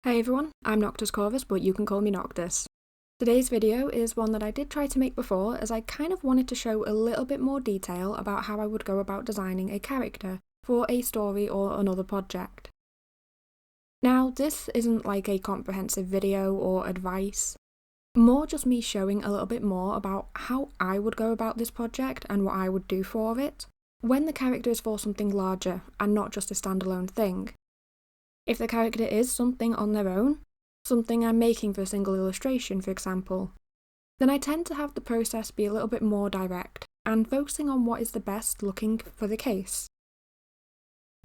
Hey everyone, I'm Noctis Corvus, but you can call me Noctis. Today's video is one that I did try to make before, as I kind of wanted to show a little bit more detail about how I would go about designing a character for a story or another project. Now, this isn't like a comprehensive video or advice, more just me showing a little bit more about how I would go about this project and what I would do for it, when the character is for something larger and not just a standalone thing. If the character is something on their own, something I'm making for a single illustration for example, then I tend to have the process be a little bit more direct and focusing on what is the best looking for the case.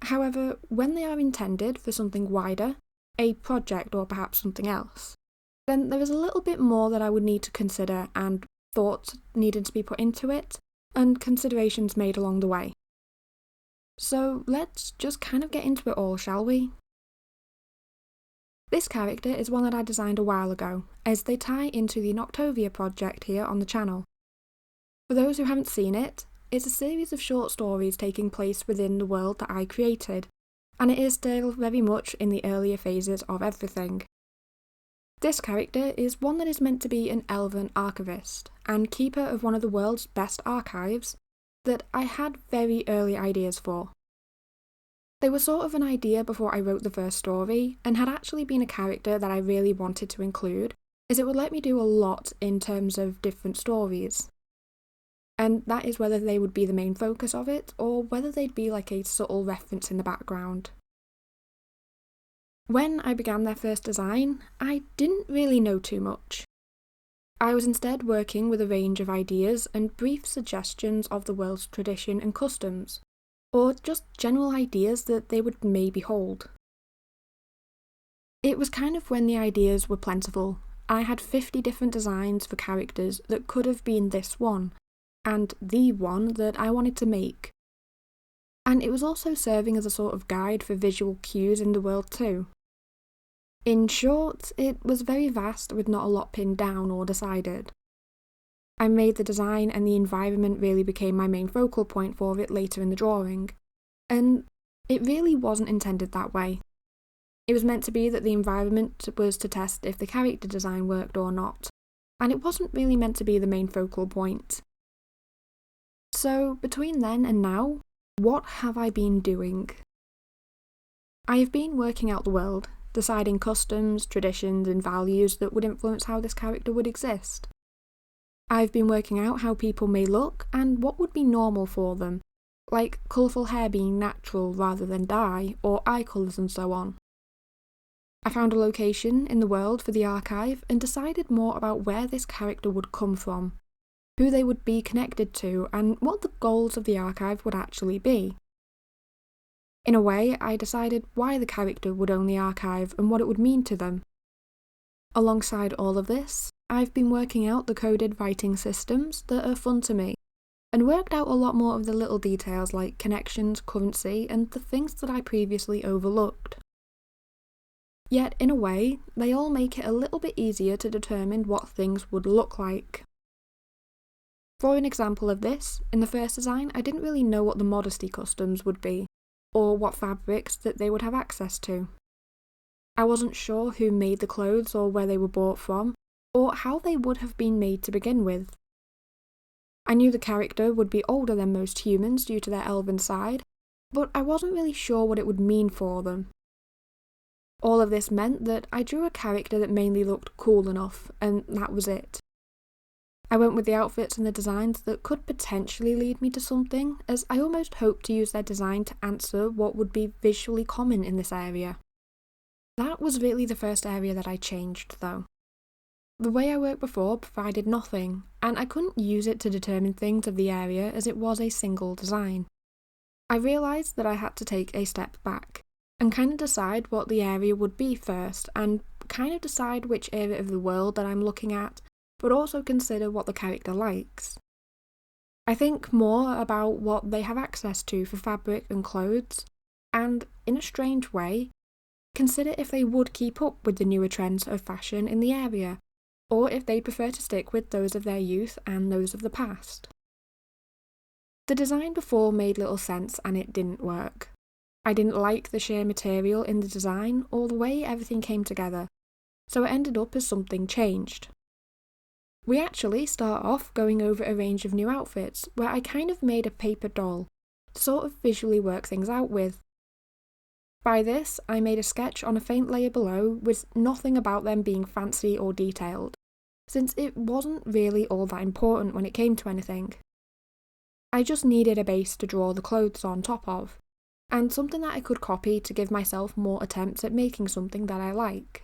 However, when they are intended for something wider, a project or perhaps something else, then there is a little bit more that I would need to consider and thought needed to be put into it, and considerations made along the way. So let's just kind of get into it all, shall we? This character is one that I designed a while ago, as they tie into the Noctovia project here on the channel. For those who haven't seen it, it's a series of short stories taking place within the world that I created, and it is still very much in the earlier phases of everything. This character is one that is meant to be an elven archivist, and keeper of one of the world's best archives, that I had very early ideas for. They were sort of an idea before I wrote the first story, and had actually been a character that I really wanted to include, as it would let me do a lot in terms of different stories. And that is whether they would be the main focus of it, or whether they'd be like a subtle reference in the background. When I began their first design, I didn't really know too much. I was instead working with a range of ideas and brief suggestions of the world's tradition and customs, or just general ideas that they would maybe hold. It was kind of when the ideas were plentiful. I had 50 different designs for characters that could have been this one, and the one that I wanted to make. And it was also serving as a sort of guide for visual cues in the world too. In short, it was very vast with not a lot pinned down or decided. I made the design and the environment really became my main focal point for it later in the drawing, and it really wasn't intended that way. It was meant to be that the environment was to test if the character design worked or not, and it wasn't really meant to be the main focal point. So between then and now, what have I been doing? I have been working out the world, deciding customs, traditions and values that would influence how this character would exist. I've been working out how people may look and what would be normal for them, like colourful hair being natural rather than dye, or eye colours and so on. I found a location in the world for the archive and decided more about where this character would come from, who they would be connected to, and what the goals of the archive would actually be. In a way, I decided why the character would own the archive and what it would mean to them. Alongside all of this, I've been working out the coded writing systems that are fun to me, and worked out a lot more of the little details like connections, currency, and the things that I previously overlooked. Yet, in a way, they all make it a little bit easier to determine what things would look like. For an example of this, in the first design I didn't really know what the modesty customs would be, or what fabrics that they would have access to. I wasn't sure who made the clothes or where they were bought from, or how they would have been made to begin with. I knew the character would be older than most humans due to their elven side, but I wasn't really sure what it would mean for them. All of this meant that I drew a character that mainly looked cool enough, and that was it. I went with the outfits and the designs that could potentially lead me to something, as I almost hoped to use their design to answer what would be visually common in this area. That was really the first area that I changed, though. The way I worked before provided nothing, and I couldn't use it to determine things of the area as it was a single design. I realised that I had to take a step back, and kind of decide what the area would be first, and kind of decide which area of the world that I'm looking at, but also consider what the character likes. I think more about what they have access to for fabric and clothes, and, in a strange way, consider if they would keep up with the newer trends of fashion in the area, or if they prefer to stick with those of their youth and those of the past. The design before made little sense and it didn't work. I didn't like the sheer material in the design or the way everything came together, so it ended up as something changed. We actually start off going over a range of new outfits where I kind of made a paper doll to sort of visually work things out with. By this, I made a sketch on a faint layer below with nothing about them being fancy or detailed, since it wasn't really all that important when it came to anything. I just needed a base to draw the clothes on top of, and something that I could copy to give myself more attempts at making something that I like.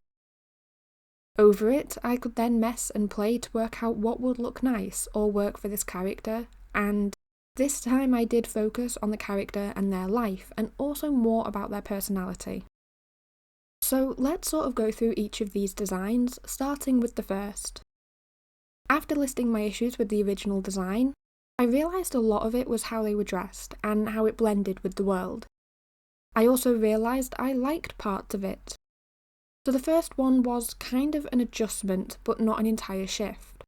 Over it, I could then mess and play to work out what would look nice or work for this character, and this time I did focus on the character and their life, and also more about their personality. So let's sort of go through each of these designs, starting with the first. After listing my issues with the original design, I realised a lot of it was how they were dressed and how it blended with the world. I also realised I liked parts of it. So the first one was kind of an adjustment, but not an entire shift.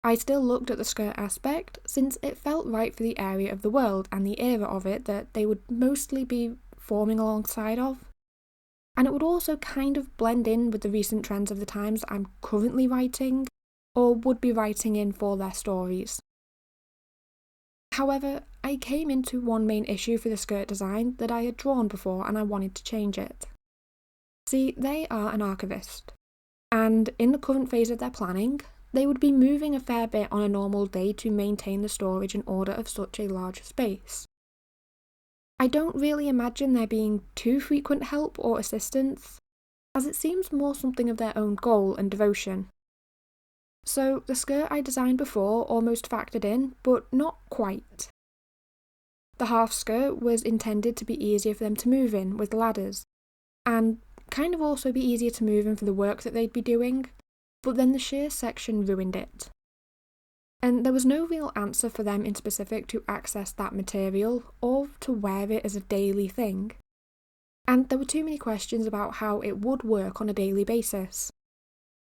I still looked at the skirt aspect, since it felt right for the area of the world and the era of it that they would mostly be forming alongside of. And it would also kind of blend in with the recent trends of the times I'm currently writing, or would be writing in for their stories. However, I came into one main issue for the skirt design that I had drawn before and I wanted to change it. See, they are an archivist, and in the current phase of their planning, they would be moving a fair bit on a normal day to maintain the storage and order of such a large space. I don't really imagine there being too frequent help or assistance, as it seems more something of their own goal and devotion. So the skirt I designed before almost factored in, but not quite. The half skirt was intended to be easier for them to move in with ladders, and kind of also be easier to move in for the work that they'd be doing, but then the sheer section ruined it. And there was no real answer for them in specific to access that material or to wear it as a daily thing. And there were too many questions about how it would work on a daily basis,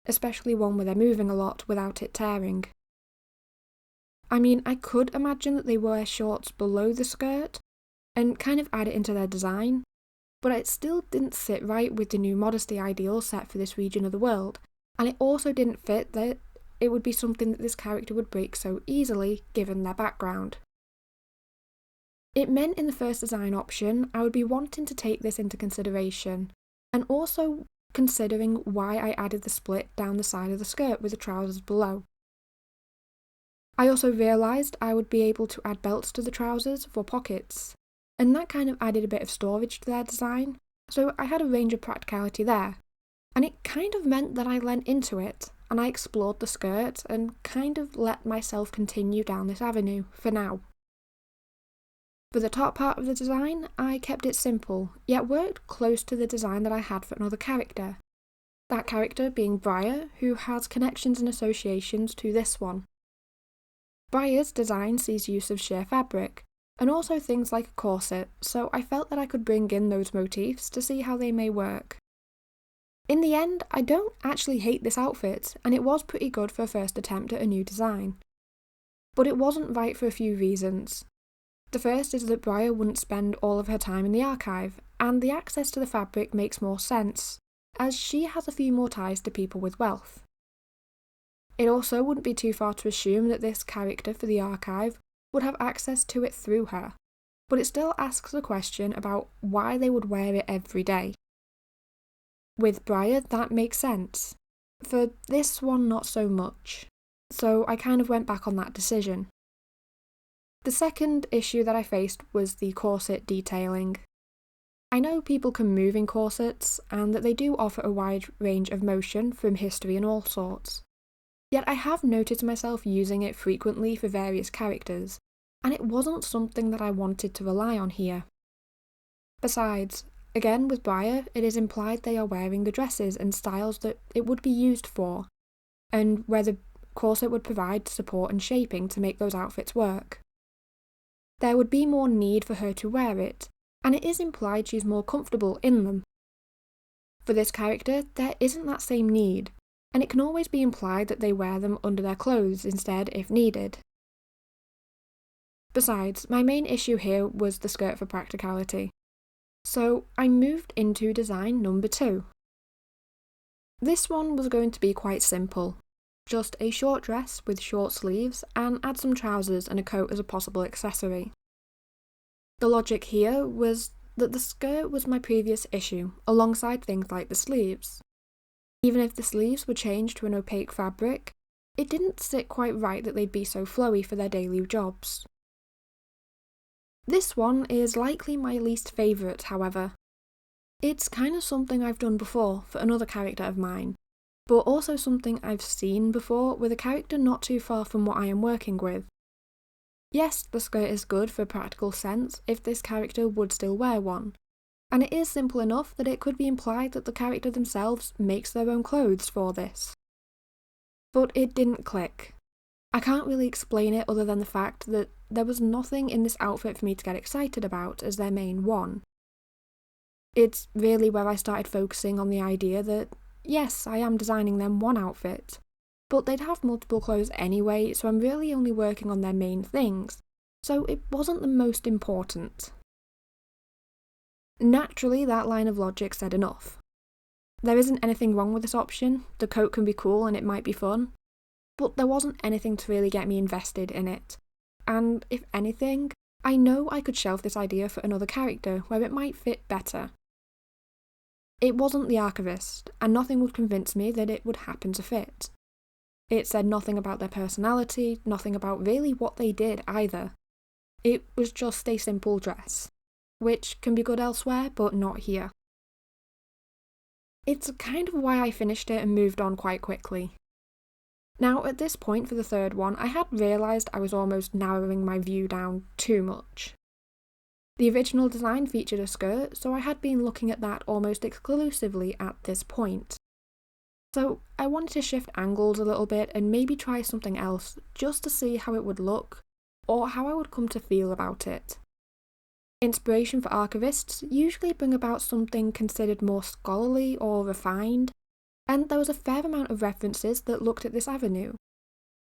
especially one where they're moving a lot without it tearing. I mean, I could imagine that they wear shorts below the skirt and kind of add it into their design, but it still didn't sit right with the new modesty ideal set for this region of the world, and it also didn't fit that it would be something that this character would break so easily given their background. It meant in the first design option I would be wanting to take this into consideration, and also considering why I added the split down the side of the skirt with the trousers below. I also realised I would be able to add belts to the trousers for pockets, and that kind of added a bit of storage to their design, so I had a range of practicality there, and it kind of meant that I leant into it, and I explored the skirt and kind of let myself continue down this avenue, for now. For the top part of the design, I kept it simple, yet worked close to the design that I had for another character. That character being Briar, who has connections and associations to this one. Briar's design sees use of sheer fabric, and also things like a corset, so I felt that I could bring in those motifs to see how they may work. In the end, I don't actually hate this outfit, and it was pretty good for a first attempt at a new design. But it wasn't right for a few reasons. The first is that Briar wouldn't spend all of her time in the archive, and the access to the fabric makes more sense, as she has a few more ties to people with wealth. It also wouldn't be too far to assume that this character for the archive would have access to it through her, but it still asks a question about why they would wear it every day. With Briar, that makes sense. For this one, not so much, so I kind of went back on that decision. The second issue that I faced was the corset detailing. I know people can move in corsets, and that they do offer a wide range of motion from history and all sorts. Yet I have noticed myself using it frequently for various characters, and it wasn't something that I wanted to rely on here. Besides, again with Briar, it is implied they are wearing the dresses and styles that it would be used for, and where the corset would provide support and shaping to make those outfits work. There would be more need for her to wear it, and it is implied she's more comfortable in them. For this character, there isn't that same need, and it can always be implied that they wear them under their clothes instead if needed. Besides, my main issue here was the skirt for practicality. So I moved into design number 2. This one was going to be quite simple. Just a short dress with short sleeves and add some trousers and a coat as a possible accessory. The logic here was that the skirt was my previous issue, alongside things like the sleeves. Even if the sleeves were changed to an opaque fabric, it didn't sit quite right that they'd be so flowy for their daily jobs. This one is likely my least favourite, however. It's kind of something I've done before for another character of mine, but also something I've seen before with a character not too far from what I am working with. Yes, the skirt is good for a practical sense if this character would still wear one, and it is simple enough that it could be implied that the character themselves makes their own clothes for this. But it didn't click. I can't really explain it other than the fact that there was nothing in this outfit for me to get excited about as their main one. It's really where I started focusing on the idea that, yes, I am designing them one outfit, but they'd have multiple clothes anyway, so I'm really only working on their main things, so it wasn't the most important. Naturally, that line of logic said enough. There isn't anything wrong with this option, the coat can be cool and it might be fun, but there wasn't anything to really get me invested in it. And if anything, I know I could shelve this idea for another character where it might fit better. It wasn't the Archivist, and nothing would convince me that it would happen to fit. It said nothing about their personality, nothing about really what they did either. It was just a simple dress, which can be good elsewhere, but not here. It's kind of why I finished it and moved on quite quickly. Now, at this point for the third one, I had realised I was almost narrowing my view down too much. The original design featured a skirt, so I had been looking at that almost exclusively at this point. So I wanted to shift angles a little bit and maybe try something else, just to see how it would look, or how I would come to feel about it. Inspiration for archivists usually bring about something considered more scholarly or refined, and there was a fair amount of references that looked at this avenue.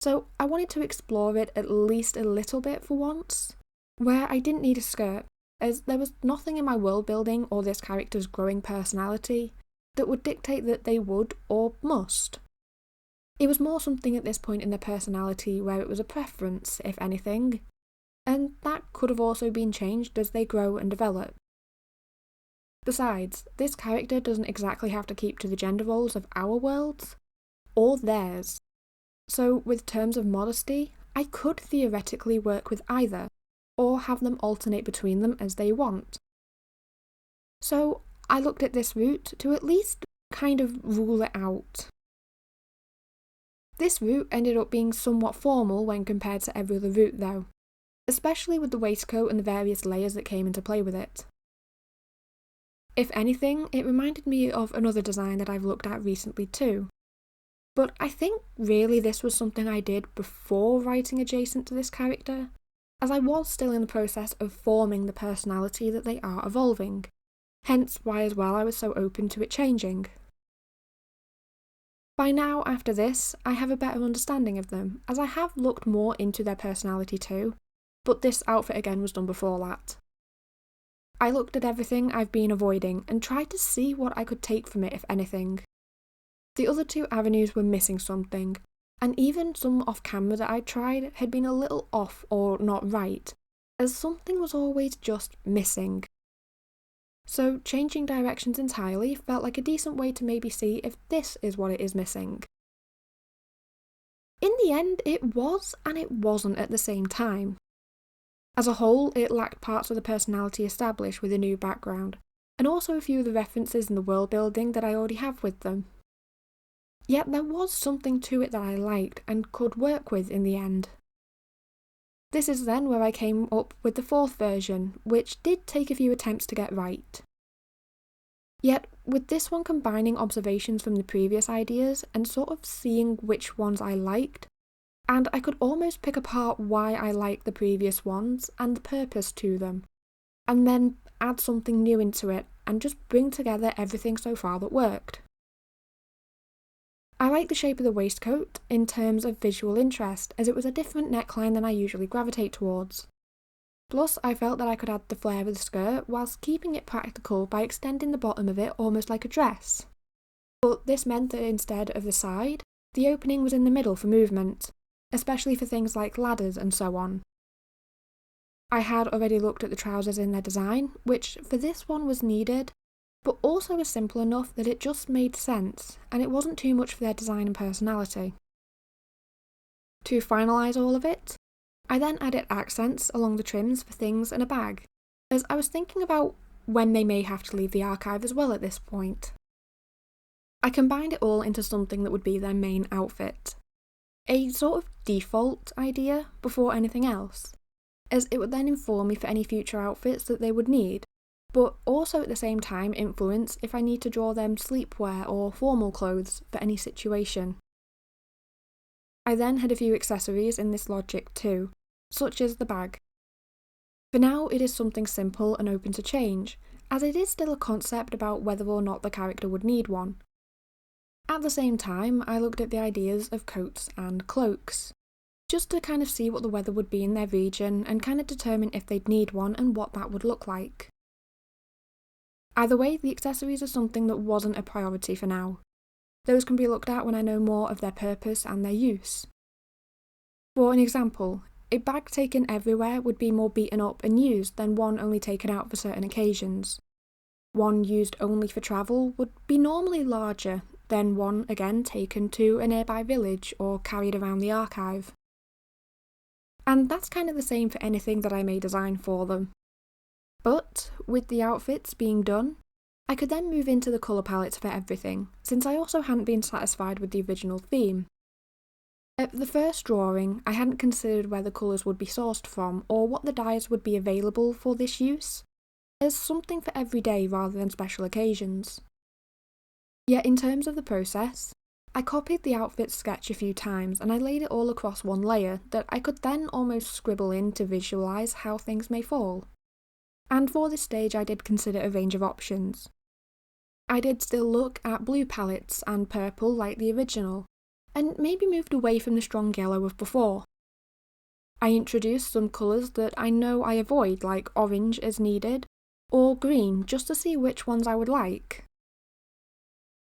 So I wanted to explore it at least a little bit for once, where I didn't need a skirt, as there was nothing in my world building or this character's growing personality that would dictate that they would or must. It was more something at this point in their personality where it was a preference, if anything, and that could have also been changed as they grow and develop. Besides, this character doesn't exactly have to keep to the gender roles of our worlds, or theirs. So with terms of modesty, I could theoretically work with either, or have them alternate between them as they want. So I looked at this route to at least kind of rule it out. This route ended up being somewhat formal when compared to every other route though, especially with the waistcoat and the various layers that came into play with it. If anything, it reminded me of another design that I've looked at recently too. But I think really this was something I did before writing adjacent to this character, as I was still in the process of forming the personality that they are evolving, hence why as well I was so open to it changing. By now, after this, I have a better understanding of them, as I have looked more into their personality too, but this outfit again was done before that. I looked at everything I've been avoiding and tried to see what I could take from it if anything. The other two avenues were missing something, and even some off-camera that I'd tried had been a little off or not right, as something was always just missing. So changing directions entirely felt like a decent way to maybe see if this is what it is missing. In the end, it was and it wasn't at the same time. As a whole, it lacked parts of the personality established with a new background, and also a few of the references in the world building that I already have with them. Yet there was something to it that I liked and could work with in the end. This is then where I came up with the fourth version, which did take a few attempts to get right. Yet, with this one combining observations from the previous ideas and sort of seeing which ones I liked, and I could almost pick apart why I liked the previous ones and the purpose to them, and then add something new into it and just bring together everything so far that worked. I like the shape of the waistcoat in terms of visual interest, as it was a different neckline than I usually gravitate towards. Plus, I felt that I could add the flare of the skirt whilst keeping it practical by extending the bottom of it almost like a dress. But this meant that instead of the side, the opening was in the middle for movement, especially for things like ladders and so on. I had already looked at the trousers in their design, which for this one was needed, but also was simple enough that it just made sense, and it wasn't too much for their design and personality. To finalise all of it, I then added accents along the trims for things and a bag, as I was thinking about when they may have to leave the archive as well at this point. I combined it all into something that would be their main outfit. A sort of default idea before anything else, as it would then inform me for any future outfits that they would need, but also at the same time influence if I need to draw them sleepwear or formal clothes for any situation. I then had a few accessories in this logic too, such as the bag. For now it is something simple and open to change, as it is still a concept about whether or not the character would need one. At the same time, I looked at the ideas of coats and cloaks, just to kind of see what the weather would be in their region and kind of determine if they'd need one and what that would look like. Either way, the accessories are something that wasn't a priority for now. Those can be looked at when I know more of their purpose and their use. For an example, a bag taken everywhere would be more beaten up and used than one only taken out for certain occasions. One used only for travel would be normally larger than one again taken to a nearby village or carried around the archive. And that's kind of the same for anything that I may design for them. But, with the outfits being done, I could then move into the colour palettes for everything, since I also hadn't been satisfied with the original theme. At the first drawing, I hadn't considered where the colours would be sourced from or what the dyes would be available for this use, as something for every day rather than special occasions. Yet in terms of the process, I copied the outfit sketch a few times and I laid it all across one layer that I could then almost scribble in to visualise how things may fall. And for this stage I did consider a range of options. I did still look at blue palettes and purple like the original, and maybe moved away from the strong yellow of before. I introduced some colours that I know I avoid, like orange as needed, or green, just to see which ones I would like.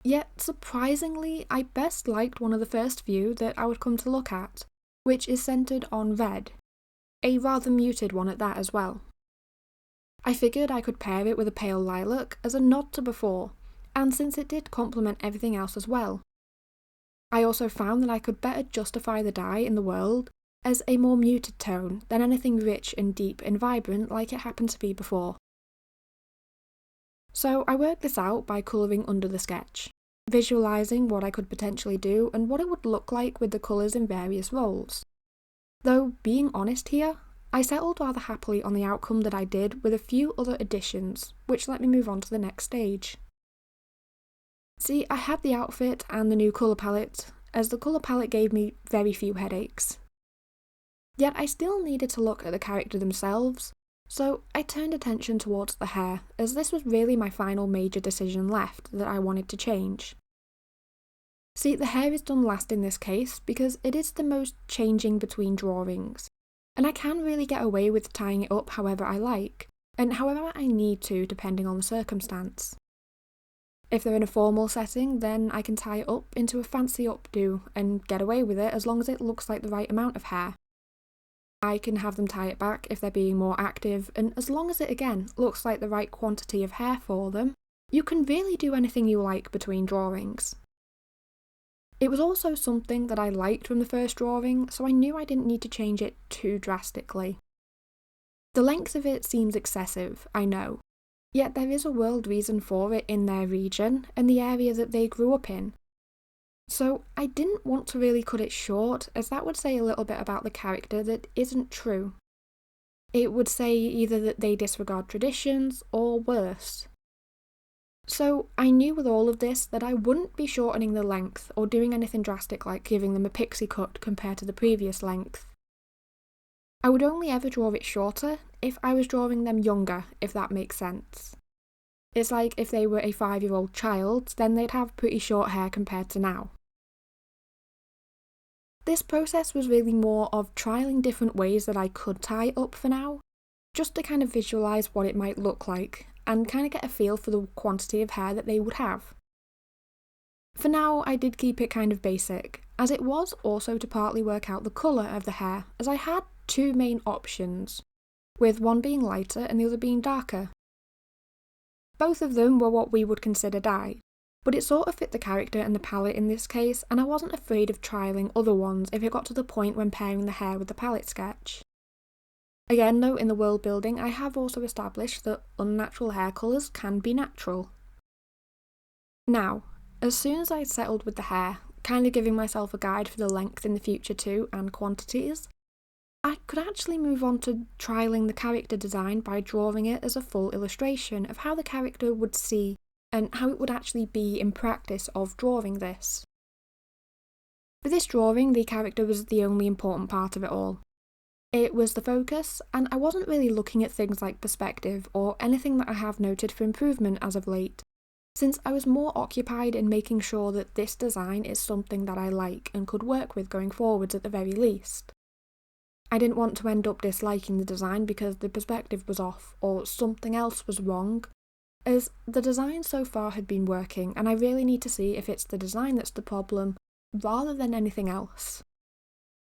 Yet, surprisingly, I best liked one of the first few that I would come to look at, which is centred on red, a rather muted one at that as well. I figured I could pair it with a pale lilac as a nod to before, and since it did complement everything else as well. I also found that I could better justify the dye in the world as a more muted tone than anything rich and deep and vibrant like it happened to be before. So I worked this out by colouring under the sketch, visualising what I could potentially do and what it would look like with the colours in various roles. Though, being honest here, I settled rather happily on the outcome that I did with a few other additions, which let me move on to the next stage. See, I had the outfit and the new colour palette, as the colour palette gave me very few headaches. Yet I still needed to look at the character themselves, so I turned attention towards the hair, as this was really my final major decision left that I wanted to change. See, the hair is done last in this case because it is the most changing between drawings, and I can really get away with tying it up however I like, and however I need to depending on the circumstance. If they're in a formal setting, then I can tie it up into a fancy updo and get away with it as long as it looks like the right amount of hair. I can have them tie it back if they're being more active, and as long as it again looks like the right quantity of hair for them, you can really do anything you like between drawings. It was also something that I liked from the first drawing, so I knew I didn't need to change it too drastically. The length of it seems excessive, I know, yet there is a world reason for it in their region and the area that they grew up in. So I didn't want to really cut it short, as that would say a little bit about the character that isn't true. It would say either that they disregard traditions, or worse. So I knew with all of this that I wouldn't be shortening the length or doing anything drastic like giving them a pixie cut compared to the previous length. I would only ever draw it shorter if I was drawing them younger, if that makes sense. It's like if they were a 5-year-old child, then they'd have pretty short hair compared to now. This process was really more of trialling different ways that I could tie it up for now, just to kind of visualise what it might look like, and kind of get a feel for the quantity of hair that they would have. For now, I did keep it kind of basic, as it was also to partly work out the colour of the hair, as I had two main options, with one being lighter and the other being darker. Both of them were what we would consider dyed, but it sort of fit the character and the palette in this case, and I wasn't afraid of trialling other ones if it got to the point when pairing the hair with the palette sketch. Again though, in the world building, I have also established that unnatural hair colours can be natural. Now, as soon as I'd settled with the hair, kind of giving myself a guide for the length in the future too, and quantities, I could actually move on to trialling the character design by drawing it as a full illustration of how the character would see and how it would actually be in practice of drawing this. For this drawing, the character was the only important part of it all. It was the focus, and I wasn't really looking at things like perspective or anything that I have noted for improvement as of late, since I was more occupied in making sure that this design is something that I like and could work with going forwards at the very least. I didn't want to end up disliking the design because the perspective was off or something else was wrong, as the design so far had been working and I really need to see if it's the design that's the problem rather than anything else.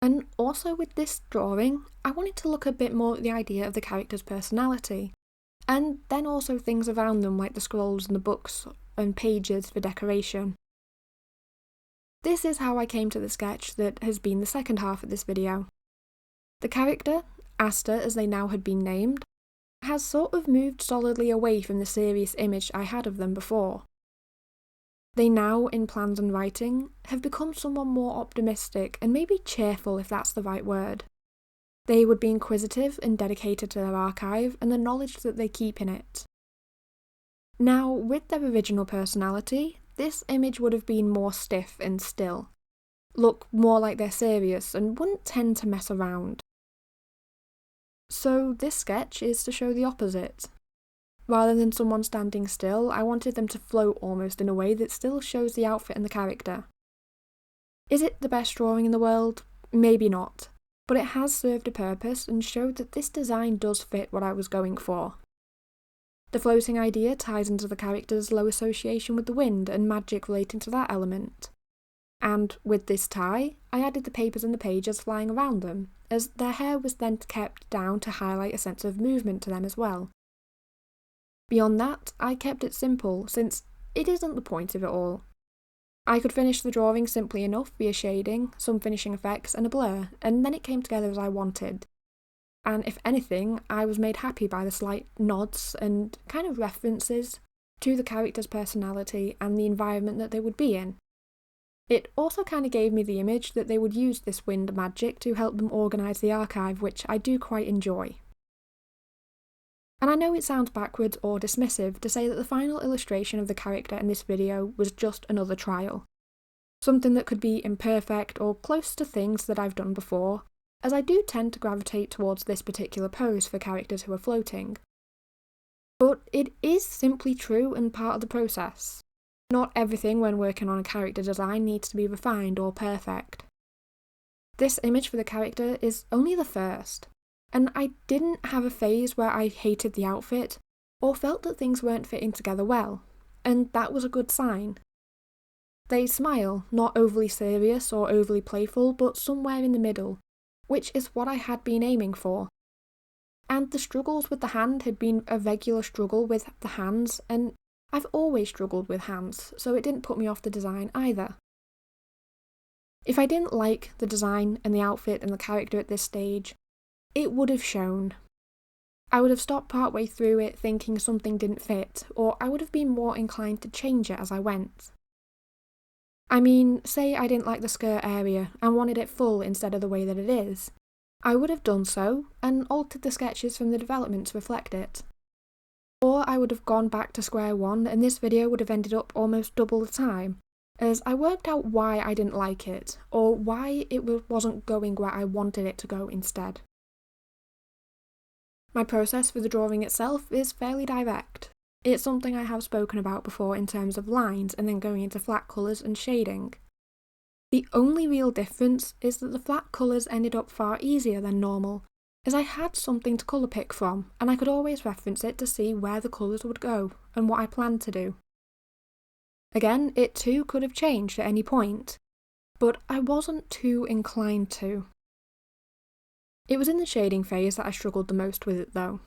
And also with this drawing, I wanted to look a bit more at the idea of the character's personality, and then also things around them like the scrolls and the books and pages for decoration. This is how I came to the sketch that has been the second half of this video. The character, Aster as they now had been named, has sort of moved solidly away from the serious image I had of them before. They now, in plans and writing, have become someone more optimistic and maybe cheerful if that's the right word. They would be inquisitive and dedicated to their archive and the knowledge that they keep in it. Now, with their original personality, this image would have been more stiff and still, look more like they're serious and wouldn't tend to mess around. So this sketch is to show the opposite. Rather than someone standing still, I wanted them to float almost in a way that still shows the outfit and the character. Is it the best drawing in the world? Maybe not, but it has served a purpose and showed that this design does fit what I was going for. The floating idea ties into the character's low association with the wind and magic relating to that element. And with this tie, I added the papers and the pages flying around them, as their hair was then kept down to highlight a sense of movement to them as well. Beyond that, I kept it simple, since it isn't the point of it all. I could finish the drawing simply enough via shading, some finishing effects and a blur, and then it came together as I wanted. And if anything, I was made happy by the slight nods and kind of references to the character's personality and the environment that they would be in. It also kind of gave me the image that they would use this wind magic to help them organise the archive, which I do quite enjoy. And I know it sounds backwards or dismissive to say that the final illustration of the character in this video was just another trial. Something that could be imperfect or close to things that I've done before, as I do tend to gravitate towards this particular pose for characters who are floating. But it is simply true and part of the process. Not everything when working on a character design needs to be refined or perfect. This image for the character is only the first, and I didn't have a phase where I hated the outfit or felt that things weren't fitting together well, and that was a good sign. They smile, not overly serious or overly playful, but somewhere in the middle, which is what I had been aiming for. And the struggles with the hand had been a regular struggle with the hands, and I've always struggled with hands, so it didn't put me off the design either. If I didn't like the design and the outfit and the character at this stage, it would have shown. I would have stopped partway through it thinking something didn't fit, or I would have been more inclined to change it as I went. I mean, say I didn't like the skirt area and wanted it full instead of the way that it is. I would have done so, and altered the sketches from the development to reflect it. Or I would have gone back to square one and this video would have ended up almost double the time, as I worked out why I didn't like it, or why it wasn't going where I wanted it to go instead. My process for the drawing itself is fairly direct. It's something I have spoken about before in terms of lines and then going into flat colours and shading. The only real difference is that the flat colours ended up far easier than normal, as I had something to colour pick from, and I could always reference it to see where the colours would go and what I planned to do. Again, it too could have changed at any point, but I wasn't too inclined to. It was in the shading phase that I struggled the most with it though.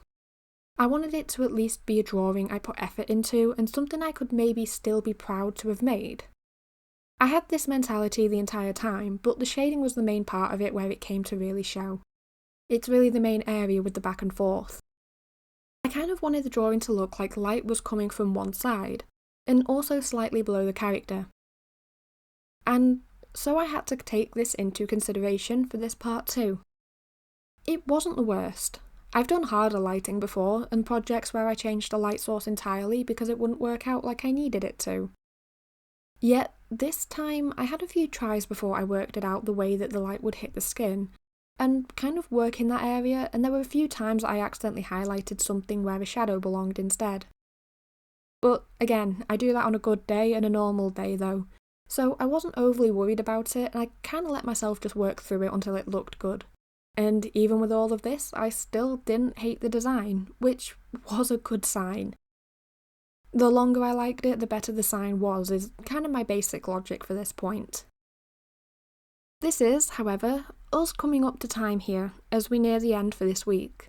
I wanted it to at least be a drawing I put effort into and something I could maybe still be proud to have made. I had this mentality the entire time, but the shading was the main part of it where it came to really show. It's really the main area with the back and forth. I kind of wanted the drawing to look like light was coming from one side, and also slightly below the character. And so I had to take this into consideration for this part too. It wasn't the worst. I've done harder lighting before, and projects where I changed the light source entirely because it wouldn't work out like I needed it to. Yet, this time I had a few tries before I worked it out the way that the light would hit the skin, and kind of work in that area, and there were a few times I accidentally highlighted something where a shadow belonged instead. But again, I do that on a good day and a normal day though, so I wasn't overly worried about it, and I kinda let myself just work through it until it looked good. And even with all of this, I still didn't hate the design, which was a good sign. The longer I liked it, the better the sign was, is kind of my basic logic for this point. This is, however, us coming up to time here, as we near the end for this week.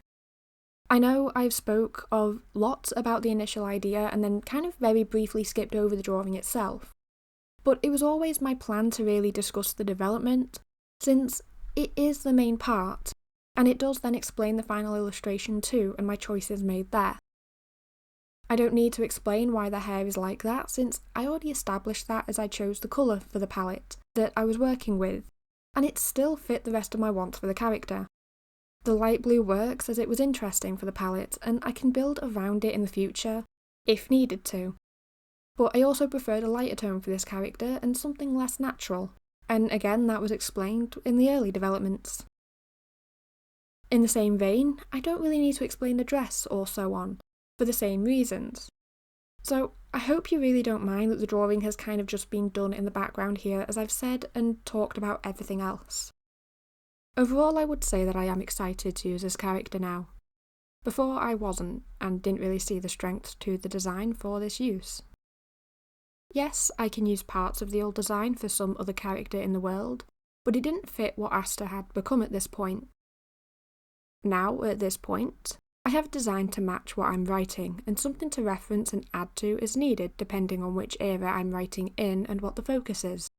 I know I've spoke of lots about the initial idea and then kind of very briefly skipped over the drawing itself, but it was always my plan to really discuss the development, since it is the main part, and it does then explain the final illustration too and my choices made there. I don't need to explain why the hair is like that, since I already established that as I chose the colour for the palette that I was working with, and it still fit the rest of my wants for the character. The light blue works as it was interesting for the palette, and I can build around it in the future, if needed to. But I also preferred a lighter tone for this character and something less natural, and again that was explained in the early developments. In the same vein, I don't really need to explain the dress or so on, for the same reasons. So I hope you really don't mind that the drawing has kind of just been done in the background here as I've said and talked about everything else. Overall, I would say that I am excited to use this character now. Before I wasn't, and didn't really see the strength to the design for this use. Yes, I can use parts of the old design for some other character in the world, but it didn't fit what Aster had become at this point. Now, at this point, I have a design to match what I'm writing, and something to reference and add to is needed depending on which era I'm writing in and what the focus is.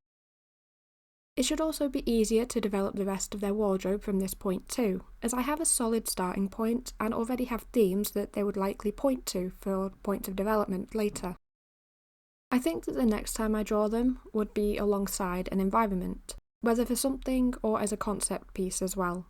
It should also be easier to develop the rest of their wardrobe from this point too, as I have a solid starting point and already have themes that they would likely point to for points of development later. I think that the next time I draw them would be alongside an environment, whether for something or as a concept piece as well.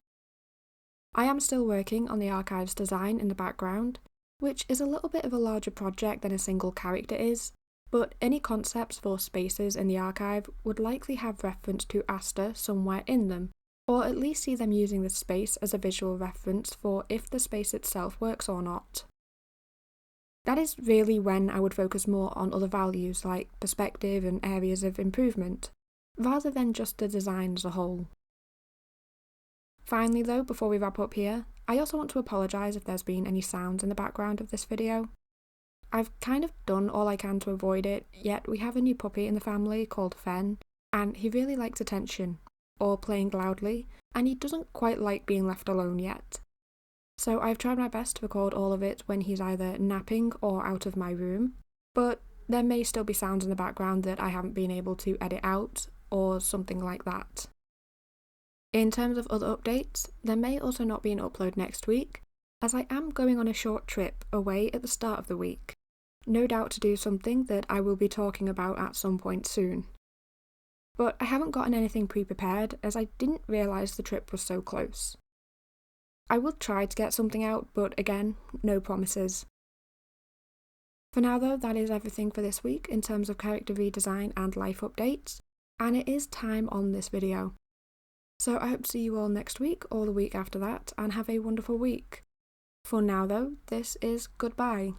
I am still working on the Archivist design in the background, which is a little bit of a larger project than a single character is, but any concepts for spaces in the archive would likely have reference to Aster somewhere in them, or at least see them using the space as a visual reference for if the space itself works or not. That is really when I would focus more on other values like perspective and areas of improvement, rather than just the design as a whole. Finally though, before we wrap up here, I also want to apologise if there's been any sounds in the background of this video. I've kind of done all I can to avoid it, yet we have a new puppy in the family called Fen, and he really likes attention, or playing loudly, and he doesn't quite like being left alone yet. So I've tried my best to record all of it when he's either napping or out of my room, but there may still be sounds in the background that I haven't been able to edit out, or something like that. In terms of other updates, there may also not be an upload next week, as I am going on a short trip away at the start of the week, no doubt to do something that I will be talking about at some point soon. But I haven't gotten anything pre-prepared as I didn't realise the trip was so close. I will try to get something out, but again, no promises. For now though, that is everything for this week in terms of character redesign and life updates, and it is time on this video. So I hope to see you all next week or the week after that, and have a wonderful week. For now though, this is goodbye.